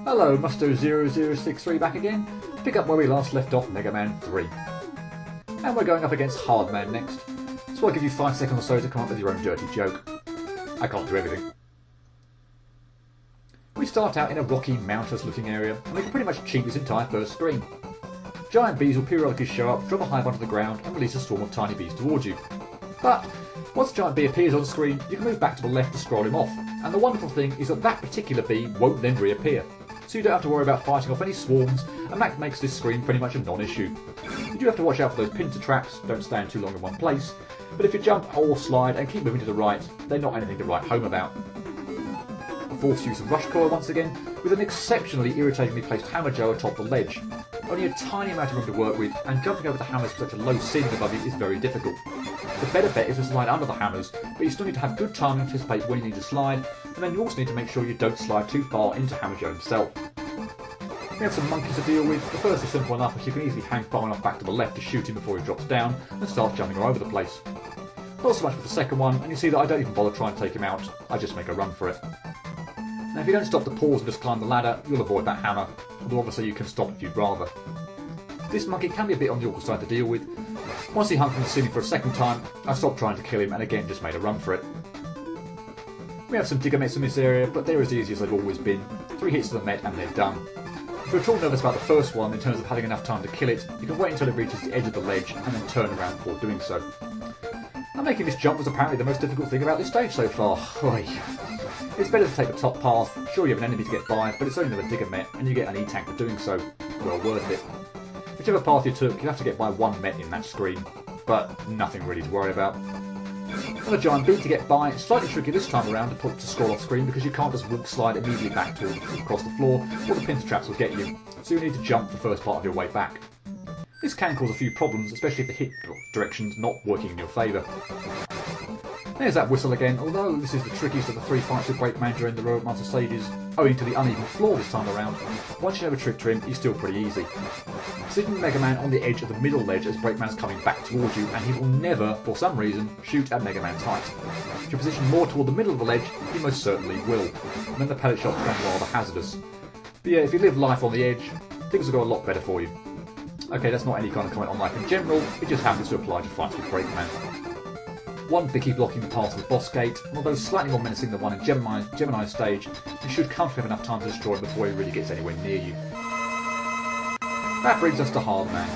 Hello, Musto0063 back again, to pick up where we last left off Mega Man 3. And we're going up against Hardman next, so I'll give you 5 seconds or so to come up with your own dirty joke. I can't do everything. We start out in a rocky, mountainous looking area, and we can pretty much cheat this entire first screen. Giant bees will periodically show up, drop a hive onto the ground, and release a swarm of tiny bees towards you. But once a giant bee appears on the screen, you can move back to the left to scroll him off, and the wonderful thing is that that particular bee won't then reappear. So you don't have to worry about fighting off any swarms, and that makes this screen pretty much a non-issue. You do have to watch out for those pincer traps, don't stand too long in one place, but if you jump or slide and keep moving to the right, they're not anything to write home about. A forced use of Rush Coil once again, with an exceptionally irritatingly placed Hammer Joe atop the ledge. Only a tiny amount of room to work with, and jumping over the hammers with such a low ceiling above you is very difficult. The better bet is to slide under the hammers, but you still need to have good time and anticipate when you need to slide, and then you also need to make sure you don't slide too far into Hammer Joe himself. We have some monkeys to deal with. The first is simple enough, as you can easily hang far enough back to the left to shoot him before he drops down, and start jumping all over the place. Not so much with the second one, and you see that I don't even bother trying to take him out, I just make a run for it. Now if you don't stop to pause and just climb the ladder, you'll avoid that hammer, although obviously you can stop if you'd rather. This monkey can be a bit on the awkward side to deal with. Once he hung from the ceiling for a second time, I stopped trying to kill him and again just made a run for it. We have some Digger Mets in this area, but they're as easy as they've always been. 3 hits to the Met and they're done. If you're at all nervous about the first one in terms of having enough time to kill it, you can wait until it reaches the edge of the ledge and then turn around before doing so. And making this jump was apparently the most difficult thing about this stage so far. Oy. It's better to take the top path. Sure, you have an enemy to get by, but it's only another Digger Met and you get an E-Tank for doing so. Well worth it. Whichever path you took, you have to get by 1 Met in that screen, but nothing really to worry about. On a giant bee to get by, it's slightly tricky this time around to put to scroll off screen because you can't just walk slide immediately back to across the floor, or the pincer traps will get you, so you need to jump the first part of your way back. This can cause a few problems, especially if the hit direction's not working in your favour. There's that whistle again, although this is the trickiest of the 3 fights with Breakman during the Robot Master stages, owing to the uneven floor this time around. Once you know a trick to him, he's still pretty easy. Sitting Mega Man on the edge of the middle ledge as Breakman's coming back towards you, and he will never, for some reason, shoot at Mega Man's height. If you position more toward the middle of the ledge, he most certainly will, and then the pellet shots become rather hazardous. But yeah, if you live life on the edge, things will go a lot better for you. Okay, that's not any kind of comment on life in general, it just happens to apply to fights with Breakman. 1 Bicky blocking the path to the boss gate, and although slightly more menacing than one in Gemini's stage, you should comfortably have enough time to destroy him before he really gets anywhere near you. That brings us to Hardman.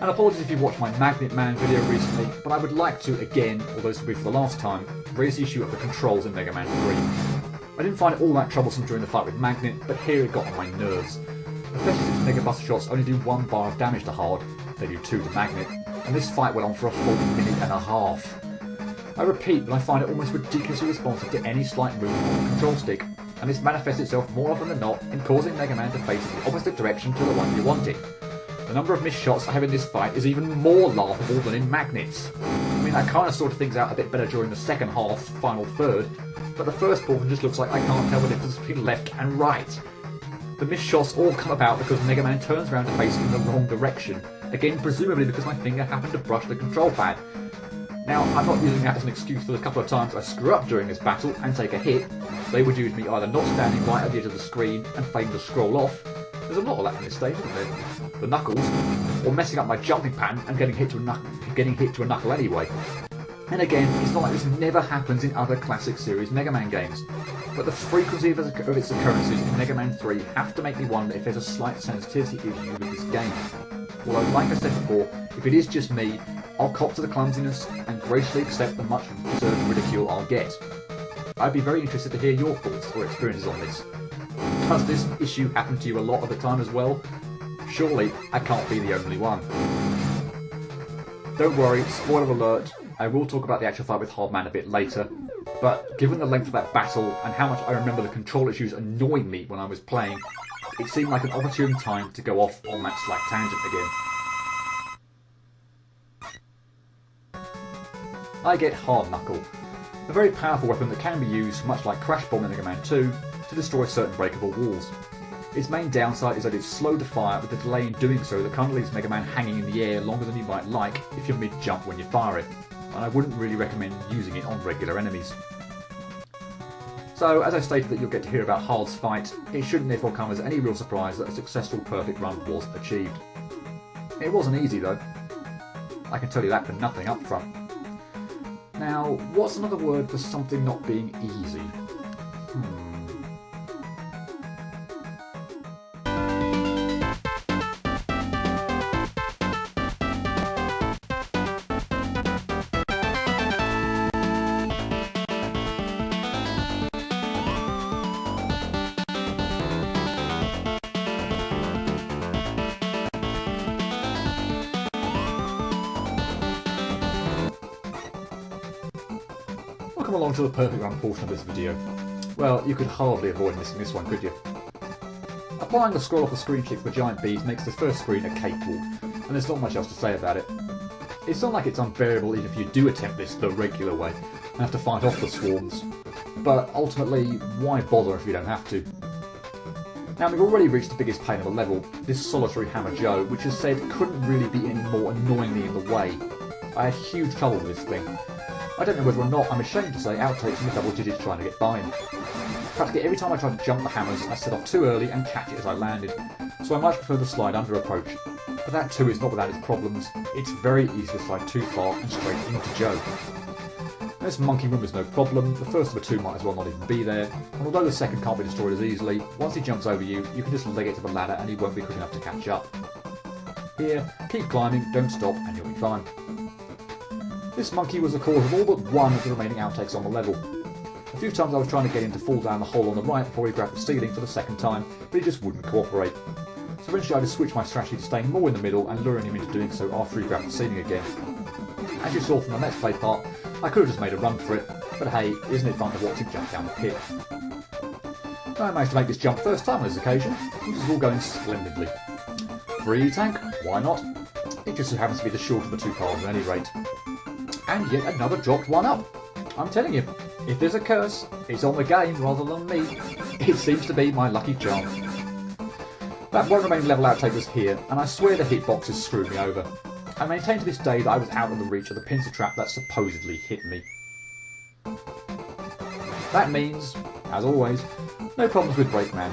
And apologies if you've watched my Magnet Man video recently, but I would like to again, although this will be for the last time, raise the issue of the controls in Mega Man 3. I didn't find it all that troublesome during the fight with Magnet, but here it got on my nerves. Especially since Mega Buster shots only do 1 bar of damage to Hard, they do 2 to Magnet, and this fight went on for a full minute and a half. I repeat that I find it almost ridiculously responsive to any slight movement on the control stick, and this manifests itself more often than not in causing Mega Man to face in the opposite direction to the one you wanted. The number of missed shots I have in this fight is even more laughable than in Magnets. I mean, I kind of sort things out a bit better during the second half, final third, but the first portion just looks like I can't tell the difference between left and right. The missed shots all come about because Mega Man turns around to face in the wrong direction, again presumably because my finger happened to brush the control pad. Now, I'm not using that as an excuse for the couple of times I screw up during this battle and take a hit. They would use me either not standing right at the edge of the screen and failing to scroll off. There's a lot of that in this stage, isn't there? The knuckles, or messing up my jumping pattern and getting hit to a knuckle anyway. And again, it's not like this never happens in other classic series Mega Man games, but the frequency of its occurrences in Mega Man 3 have to make me wonder if there's a slight sensitivity issue with this game. Although, like I said before, if it is just me, I'll cop to the clumsiness and gracefully accept the much deserved ridicule I'll get. I'd be very interested to hear your thoughts or experiences on this. Does this issue happen to you a lot of the time as well? Surely I can't be the only one. Don't worry, spoiler alert, I will talk about the actual fight with Hardman a bit later, but given the length of that battle and how much I remember the control issues annoying me when I was playing, it seemed like an opportune time to go off on that slight tangent again. I get Hard Knuckle, a very powerful weapon that can be used, much like Crash Bomb in Mega Man 2, to destroy certain breakable walls. Its main downside is that it's slow to fire, with a delay in doing so that kind of leaves Mega Man hanging in the air longer than you might like if you're mid-jump when you fire it, and I wouldn't really recommend using it on regular enemies. So, as I stated that you'll get to hear about Hard's fight, it shouldn't therefore come as any real surprise that a successful perfect run was achieved. It wasn't easy though. I can tell you that for nothing up front. Now, what's another word for something not being easy? Welcome along to the perfect run portion of this video. Well, you could hardly avoid missing this one, could you? Applying the scroll off the screen trick for giant bees makes the first screen a cakewalk, and there's not much else to say about it. It's not like it's unbearable even if you do attempt this the regular way and have to fight off the swarms, but ultimately, why bother if you don't have to? Now, we've already reached the biggest pain of the level, this solitary Hammer Joe, which as said couldn't really be any more annoyingly in the way. I had huge trouble with this thing. I don't know whether or not I'm ashamed to say outtakes in the double digits trying to get by him. Practically every time I tried to jump the hammers, I set off too early and catch it as I landed, so I much prefer the slide under approach. But that too is not without its problems. It's very easy to slide too far and straight into Joe. This monkey room is no problem, the first of the two might as well not even be there, and although the second can't be destroyed as easily, once he jumps over you, you can just leg it to the ladder and he won't be quick enough to catch up. Here, keep climbing, don't stop, and you'll be fine. This monkey was the cause of all but one of the remaining outtakes on the level. A few times I was trying to get him to fall down the hole on the right before he grabbed the ceiling for the second time, but he just wouldn't cooperate. So eventually I just switched my strategy to staying more in the middle and luring him into doing so after he grabbed the ceiling again. As you saw from the Let's Play part, I could have just made a run for it, but hey, isn't it fun to watch him jump down the pit? I managed to make this jump first time on this occasion, which is all going splendidly. Free tank? Why not? It just so happens to be the short of the two paths at any rate. And yet another dropped one up. I'm telling you, if there's a curse, it's on the game rather than me. It seems to be my lucky charm. That one remaining level outtake was here, and I swear the hitboxes screwed me over. I maintain to this day that I was out of the reach of the pincer trap that supposedly hit me. That means, as always, no problems with Brakeman.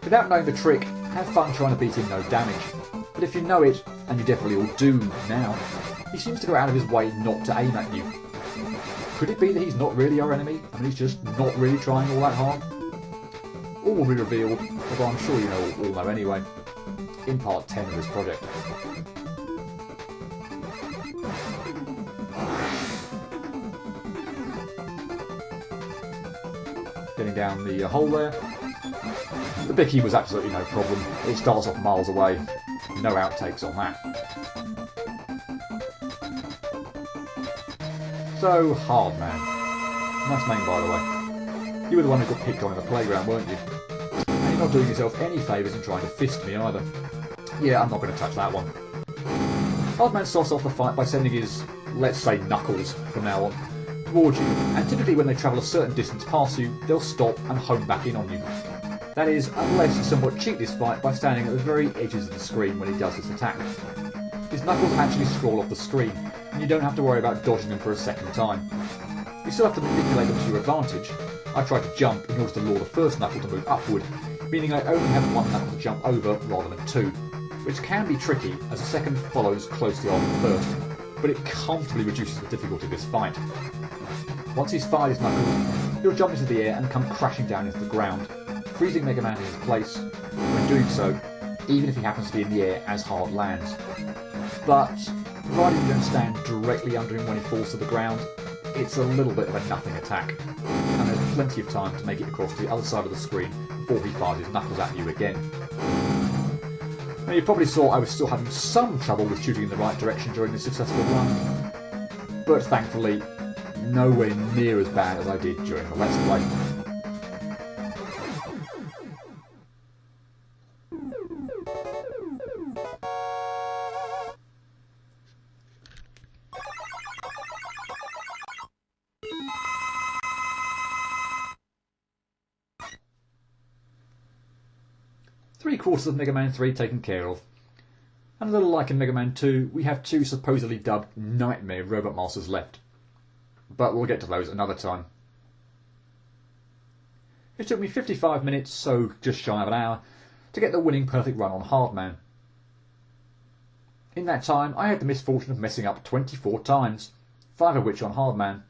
Without knowing the trick, have fun trying to beat him no damage. But if you know it, and you definitely all do now, he seems to go out of his way not to aim at you. Could it be that he's not really our enemy, and he's just not really trying all that hard? All will be revealed, although I'm sure you all know anyway, in part 10 of this project. Getting down the hole there. The Bicky was absolutely no problem. It starts off miles away. No outtakes on that. So, Hard Man. Nice name, by the way. You were the one who got picked on in the playground, weren't you? And you're not doing yourself any favours in trying to fist me either. Yeah, I'm not going to touch that one. Hard Man starts off the fight by sending his, let's say, knuckles from now on, towards you, and typically when they travel a certain distance past you, they'll stop and home back in on you. That is, unless you somewhat cheat this fight by standing at the very edges of the screen when he does this attack. His knuckles actually scroll off the screen, and you don't have to worry about dodging them for a second time. You still have to manipulate them to your advantage. I tried to jump in order to lure the first knuckle to move upward, meaning I only have one knuckle to jump over rather than two, which can be tricky as the second follows closely on the first, but it comfortably reduces the difficulty of this fight. Once he's fired his knuckles, he'll jump into the air and come crashing down into the ground, freezing Mega Man in his place, when doing so, even if he happens to be in the air as Hard lands. But, provided you don't stand directly under him when he falls to the ground, it's a little bit of a nothing attack, and there's plenty of time to make it across to the other side of the screen before he fires his knuckles at you again. Now you probably saw I was still having some trouble with shooting in the right direction during this successful run, but thankfully nowhere near as bad as I did during the Let's Play. Three-quarters of Mega Man 3 taken care of. And a little like in Mega Man 2, we have two supposedly dubbed Nightmare Robot Masters left. But we'll get to those another time. It took me 55 minutes, so just shy of an hour, to get the winning perfect run on Hardman. In that time, I had the misfortune of messing up 24 times, 5 of which on Hardman.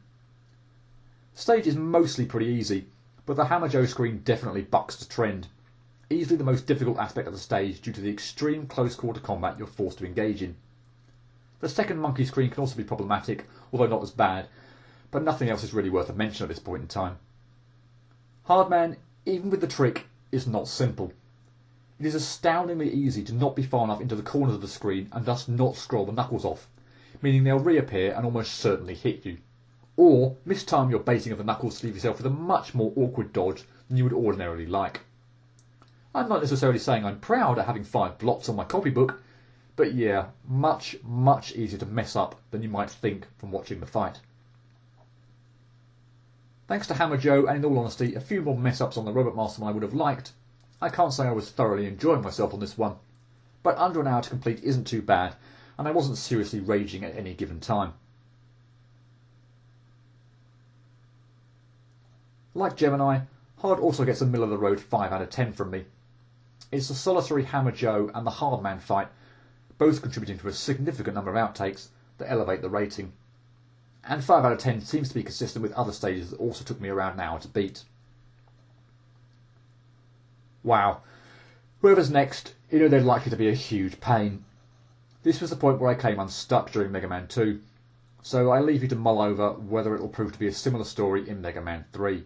The stage is mostly pretty easy, but the Hammer Joe screen definitely bucks the trend. Easily the most difficult aspect of the stage due to the extreme close-quarter combat you're forced to engage in. The second monkey screen can also be problematic, although not as bad, but nothing else is really worth a mention at this point in time. Hardman, even with the trick, is not simple. It is astoundingly easy to not be far enough into the corners of the screen and thus not scroll the knuckles off, meaning they'll reappear and almost certainly hit you. Or mistime your baiting of the knuckles to leave yourself with a much more awkward dodge than you would ordinarily like. I'm not necessarily saying I'm proud at having 5 blots on my copybook, but yeah, much, much easier to mess up than you might think from watching the fight. Thanks to Hammer Joe, and in all honesty, a few more mess-ups on the Robot Master than I would have liked, I can't say I was thoroughly enjoying myself on this one, but under an hour to complete isn't too bad, and I wasn't seriously raging at any given time. Like Gemini, Hard also gets a middle-of-the-road 5 out of 10 from me. It's the solitary Hammer Joe and the Hardman fight, both contributing to a significant number of outtakes, that elevate the rating. And 5 out of 10 seems to be consistent with other stages that also took me around an hour to beat. Wow. Whoever's next, you know they're likely to be a huge pain. This was the point where I came unstuck during Mega Man 2, so I leave you to mull over whether it will prove to be a similar story in Mega Man 3.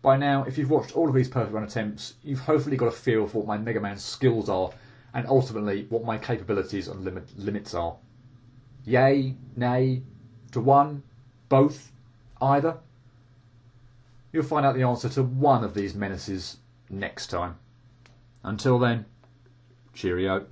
By now, if you've watched all of these perfect run attempts, you've hopefully got a feel for what my Mega Man skills are, and ultimately what my capabilities and limits are. Yay, nay, to one, both, either? You'll find out the answer to one of these menaces next time. Until then, cheerio.